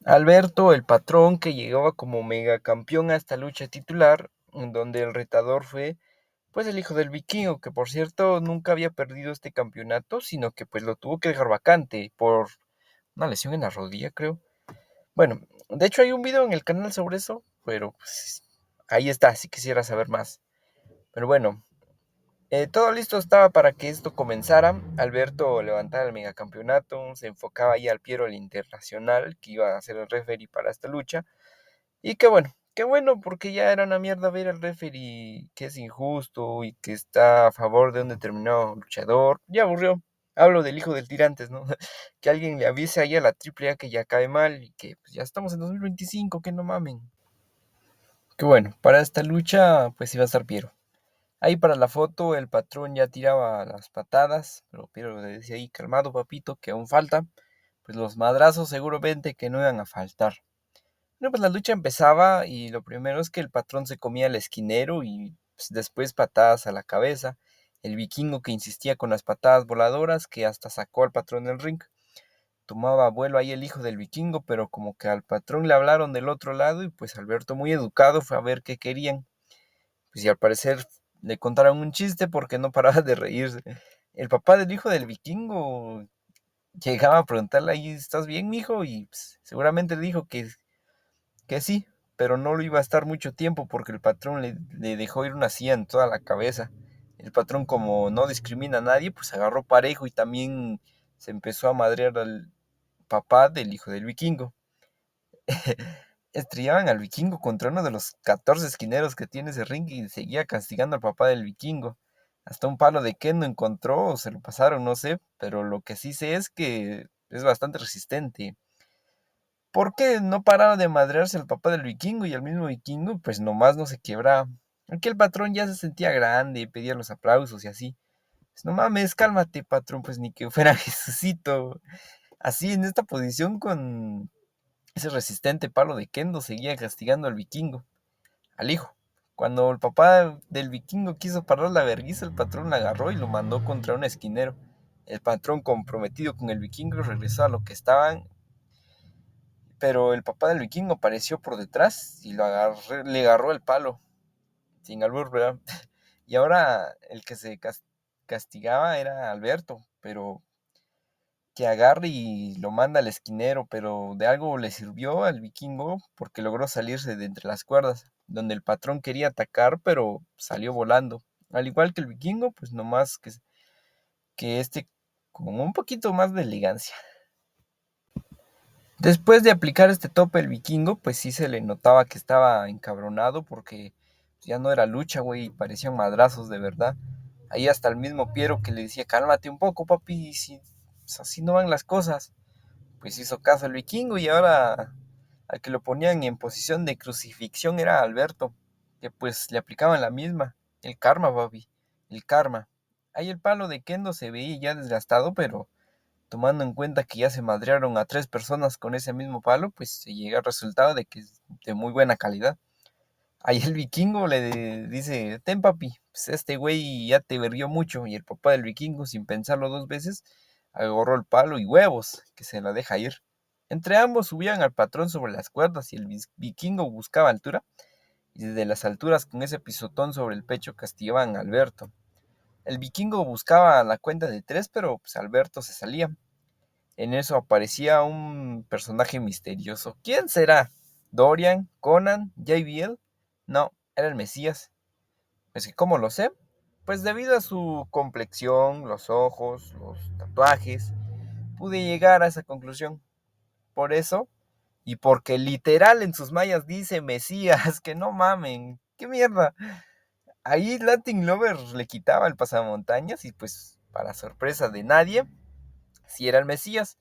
Alberto, el patrón que llegaba como megacampeón a esta lucha titular, en donde el retador fue pues el hijo del vikingo, que por cierto nunca había perdido este campeonato, sino que pues lo tuvo que dejar vacante por una lesión en la rodilla, creo. Bueno, de hecho hay un video en el canal sobre eso, pero pues ahí está, si quisiera saber más. Pero bueno, todo listo estaba para que esto comenzara. Alberto levantara el megacampeonato, se enfocaba ahí al Piero el Internacional, que iba a ser el referee para esta lucha. Y qué bueno, porque ya era una mierda ver al referee que es injusto y que está a favor de un determinado luchador. Ya aburrió. Hablo del hijo del tirantes, ¿no? Que alguien le avise ahí a la triple A que ya cae mal y que pues, ya estamos en 2025, que no mamen. Que bueno, para esta lucha pues iba a estar Piero. Ahí para la foto el patrón ya tiraba las patadas, pero Piero le decía ahí, calmado papito, que aún falta. Pues los madrazos seguramente que no iban a faltar. Bueno, pues la lucha empezaba y lo primero es que el patrón se comía al esquinero y pues, después patadas a la cabeza. El vikingo que insistía con las patadas voladoras que hasta sacó al patrón del ring. Tomaba vuelo ahí el hijo del vikingo, pero como que al patrón le hablaron del otro lado y pues Alberto muy educado fue a ver qué querían. Pues y al parecer le contaron un chiste porque no paraba de reírse. El papá del hijo del vikingo llegaba a preguntarle ahí, ¿estás bien, mijo? Y pues, seguramente le dijo que sí, pero no lo iba a estar mucho tiempo porque el patrón le dejó ir una silla en toda la cabeza. El patrón, como no discrimina a nadie, pues agarró parejo y también se empezó a madrear al papá del hijo del vikingo. Estrellaban al vikingo contra uno de los 14 esquineros que tiene ese ring y seguía castigando al papá del vikingo. Hasta un palo de Ken no encontró o se lo pasaron, no sé, pero lo que sí sé es que es bastante resistente. Porque no paraba de madrearse el papá del vikingo y el mismo vikingo pues nomás no se quebraba. Aquí el patrón ya se sentía grande y pedía los aplausos y así. Pues no mames, cálmate patrón, pues ni que fuera Jesucito. Así en esta posición con ese resistente palo de kendo seguía castigando al vikingo, al hijo. Cuando el papá del vikingo quiso parar la vergüenza, el patrón la agarró y lo mandó contra un esquinero. El patrón, comprometido con el vikingo, regresó a lo que estaban, pero el papá del vikingo apareció por detrás y le agarró el palo, sin albur, ¿verdad? Y ahora el que se castigaba era Alberto, pero que agarre y lo manda al esquinero, pero de algo le sirvió al vikingo porque logró salirse de entre las cuerdas, donde el patrón quería atacar, pero salió volando. Al igual que el vikingo, pues nomás que este con un poquito más de elegancia. Después de aplicar este tope el vikingo, pues sí se le notaba que estaba encabronado porque ya no era lucha, güey, parecían madrazos de verdad. Ahí hasta el mismo Piero que le decía, cálmate un poco, papi, si, pues así no van las cosas. Pues hizo caso el vikingo y ahora al que lo ponían en posición de crucifixión era Alberto, que pues le aplicaban la misma, el karma, papi, el karma. Ahí el palo de Kendo se veía ya desgastado, pero tomando en cuenta que ya se madrearon a 3 personas con ese mismo palo, pues se llega al resultado de que es de muy buena calidad. Ahí el vikingo le dice, ten papi, pues este güey ya te verguió mucho. Y el papá del vikingo, sin pensarlo 2 veces, agarró el palo y huevos, que se la deja ir. Entre ambos subían al patrón sobre las cuerdas y el vikingo buscaba altura. Y desde las alturas con ese pisotón sobre el pecho castigaban a Alberto. El vikingo buscaba la cuenta de 3, pero pues Alberto se salía. En eso aparecía un personaje misterioso. ¿Quién será? ¿Dorian? ¿Conan? ¿JBL? No, era el Mesías. Es que, ¿cómo lo sé? Pues debido a su complexión, los ojos, los tatuajes, pude llegar a esa conclusión. Por eso, y porque literal en sus mallas dice Mesías, que no mamen, qué mierda. Ahí Latin Lover le quitaba el pasamontañas y pues, para sorpresa de nadie, sí era el Mesías.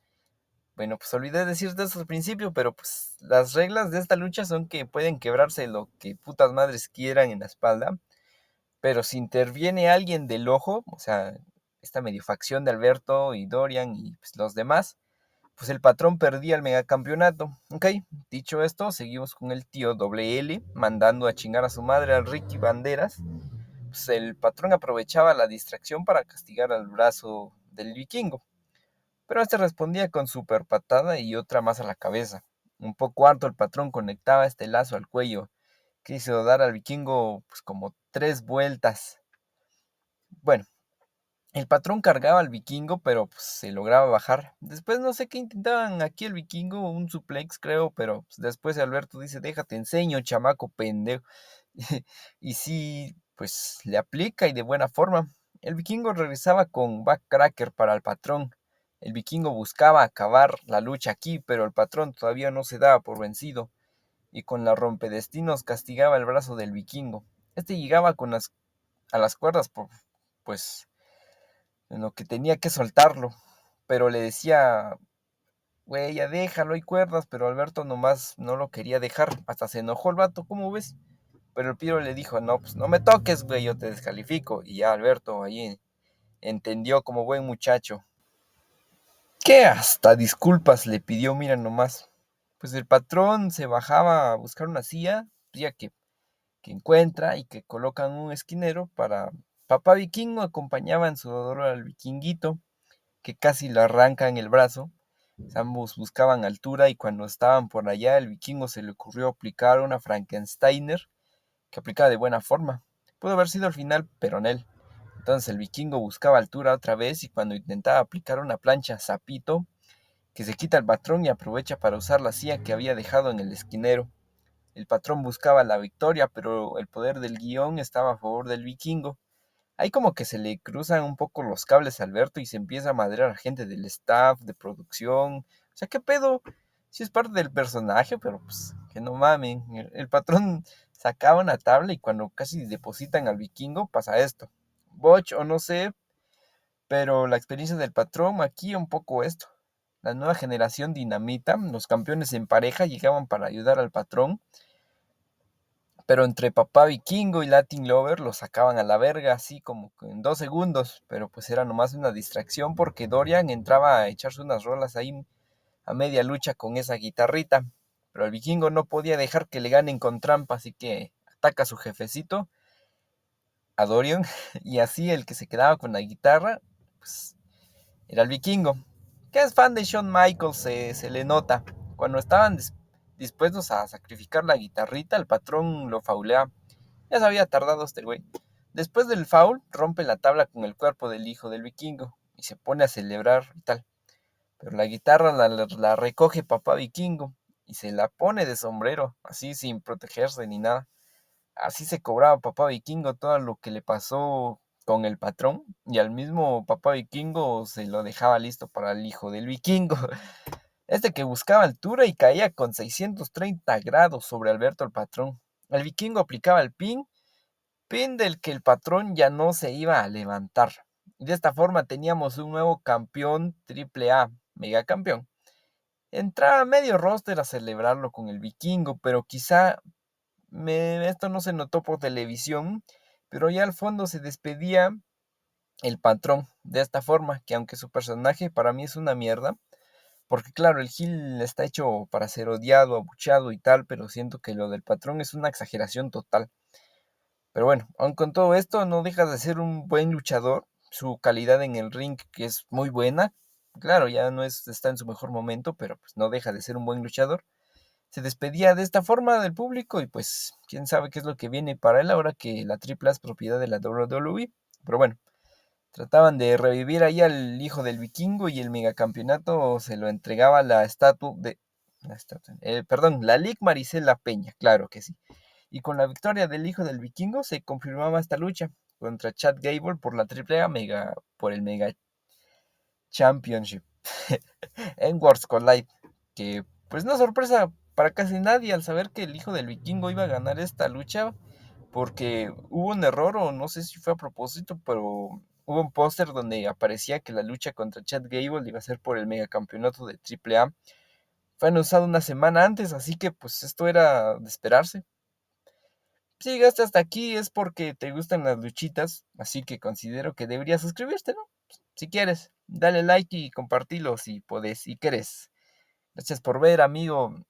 Bueno, pues olvidé decirte eso al principio, pero pues las reglas de esta lucha son que pueden quebrarse lo que putas madres quieran en la espalda, pero si interviene alguien del ojo, o sea, esta medio facción de Alberto y Dorian y pues, los demás, pues el patrón perdía el megacampeonato. Ok, dicho esto, seguimos con el tío doble L mandando a chingar a su madre al Ricky Banderas. Pues el patrón aprovechaba la distracción para castigar al brazo del vikingo, pero este respondía con super patada y otra más a la cabeza. Un poco harto, el patrón conectaba este lazo al cuello, que hizo dar al vikingo pues como 3 vueltas. Bueno, el patrón cargaba al vikingo, pero pues, se lograba bajar. Después no sé qué intentaban aquí el vikingo, un suplex creo, pero pues, después Alberto dice, déjate enseño, chamaco pendejo. Y sí, pues le aplica y de buena forma. El vikingo regresaba con backcracker para el patrón. El vikingo buscaba acabar la lucha aquí, pero el patrón todavía no se daba por vencido, y con la rompedestinos castigaba el brazo del vikingo. Este llegaba a las cuerdas pues en lo que tenía que soltarlo, pero le decía, güey, ya déjalo, hay cuerdas, pero Alberto nomás no lo quería dejar, hasta se enojó el vato, ¿cómo ves? Pero el Piro le dijo, no, pues no me toques, güey, yo te descalifico, y ya Alberto ahí entendió como buen muchacho, que hasta disculpas le pidió, mira nomás. Pues el patrón se bajaba a buscar una silla, ya que encuentra y que colocan un esquinero para papá vikingo, acompañaba en su dolor al vikinguito, que casi le arrancan el brazo. Ambos buscaban altura y cuando estaban por allá, el vikingo se le ocurrió aplicar una Frankensteiner que aplicaba de buena forma. Pudo haber sido al final, pero en él. Entonces el vikingo buscaba altura otra vez y cuando intentaba aplicar una plancha zapito, que se quita el patrón y aprovecha para usar la silla que había dejado en el esquinero. El patrón buscaba la victoria, pero el poder del guión estaba a favor del vikingo. Ahí como que se le cruzan un poco los cables a Alberto y se empieza a madrear a gente del staff, de producción. O sea, ¿qué pedo? Sí es parte del personaje, pero pues que no mamen. El patrón sacaba una tabla y cuando casi depositan al vikingo pasa esto. Botch o no sé, pero la experiencia del patrón maquilla un poco esto. La nueva generación dinamita, los campeones en pareja llegaban para ayudar al patrón, pero entre Papá Vikingo y Latin Lover lo sacaban a la verga así como en 2 segundos, pero pues era nomás una distracción porque Dorian entraba a echarse unas rolas ahí a media lucha con esa guitarrita, pero el Vikingo no podía dejar que le ganen con trampa, así que ataca a su jefecito, a Dorian, y así el que se quedaba con la guitarra, pues era el Vikingo, que es fan de Shawn Michaels, se le nota. Cuando estaban dispuestos a sacrificar la guitarrita, el patrón lo faulea. Ya se había tardado este güey. Después del foul, rompe la tabla con el cuerpo del hijo del vikingo y se pone a celebrar y tal. Pero la guitarra la recoge papá vikingo y se la pone de sombrero, así sin protegerse ni nada. Así se cobraba papá vikingo todo lo que le pasó con el patrón y al mismo papá vikingo se lo dejaba listo para el hijo del vikingo. Este que buscaba altura y caía con 630 grados sobre Alberto el patrón. El vikingo aplicaba el pin del que el patrón ya no se iba a levantar. De esta forma teníamos un nuevo campeón triple A, megacampeón. Entraba medio roster a celebrarlo con el vikingo, pero quizá esto no se notó por televisión, pero ya al fondo se despedía el patrón de esta forma, que aunque su personaje para mí es una mierda, porque claro, el Gil está hecho para ser odiado, abuchado y tal, pero siento que lo del patrón es una exageración total. Pero bueno, aun con todo esto, no deja de ser un buen luchador. Su calidad en el ring, que es muy buena. Claro, ya no está en su mejor momento, pero pues no deja de ser un buen luchador. Se despedía de esta forma del público y pues quién sabe qué es lo que viene para él ahora que la AAA es propiedad de la WWE. Pero bueno, trataban de revivir ahí al hijo del vikingo y el megacampeonato se lo entregaba la estatua de... perdón, la Lic Marisela Peña, claro que sí. Y con la victoria del hijo del vikingo se confirmaba esta lucha contra Chad Gable por la AAA por el Mega Championship en Worlds Collide, que pues no sorpresa para casi nadie al saber que el hijo del vikingo iba a ganar esta lucha, porque hubo un error o no sé si fue a propósito, pero hubo un póster donde aparecía que la lucha contra Chad Gable iba a ser por el megacampeonato de AAA. Fue anunciado una semana antes, así que pues esto era de esperarse. Si llegaste hasta aquí es porque te gustan las luchitas, así que considero que deberías suscribirte, ¿no? Si quieres, dale like y compartilo si podés y querés. Gracias por ver, amigo.